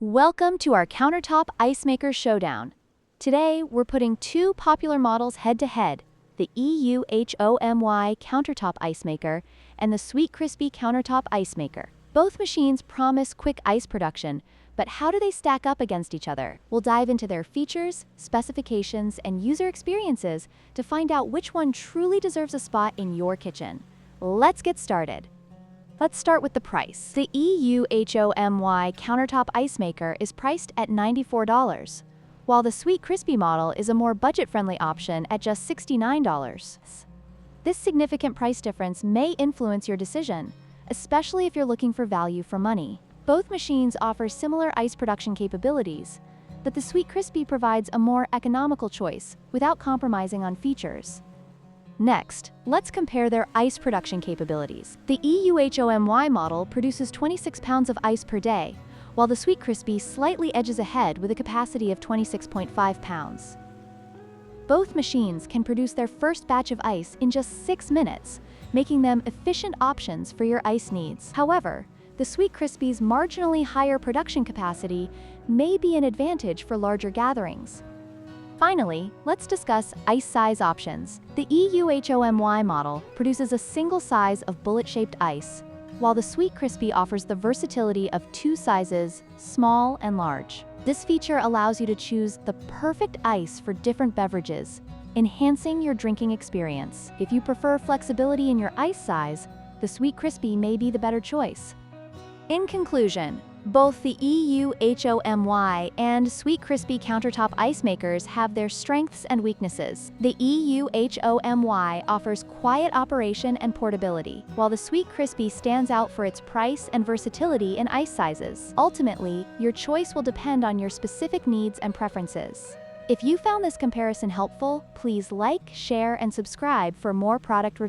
Welcome to our Countertop Ice Maker Showdown. Today, we're putting two popular models head-to-head, the EUHOMY Countertop Ice Maker and the Sweetcrispy Countertop Ice Maker. Both machines promise quick ice production, but how do they stack up against each other? We'll dive into their features, specifications, and user experiences to find out which one truly deserves a spot in your kitchen. Let's get started. Let's start with the price. The EUHOMY Countertop Ice Maker is priced at $94, while the Sweetcrispy model is a more budget-friendly option at just $69. This significant price difference may influence your decision, especially if you're looking for value for money. Both machines offer similar ice production capabilities, but the Sweetcrispy provides a more economical choice without compromising on features. Next, let's compare their ice production capabilities. The EUHOMY model produces 26 pounds of ice per day, while the Sweetcrispy slightly edges ahead with a capacity of 26.5 pounds. Both machines can produce their first batch of ice in just 6 minutes, making them efficient options for your ice needs. However, the Sweetcrispy's marginally higher production capacity may be an advantage for larger gatherings. Finally, let's discuss ice size options. The EUHOMY model produces a single size of bullet-shaped ice, while the Sweetcrispy offers the versatility of two sizes, small and large. This feature allows you to choose the perfect ice for different beverages, enhancing your drinking experience. If you prefer flexibility in your ice size, the Sweetcrispy may be the better choice. In conclusion, both the EUHOMY and Sweetcrispy Countertop Ice Makers have their strengths and weaknesses. The EUHOMY offers quiet operation and portability, while the Sweetcrispy stands out for its price and versatility in ice sizes. Ultimately, your choice will depend on your specific needs and preferences. If you found this comparison helpful, please like, share, and subscribe for more product reviews.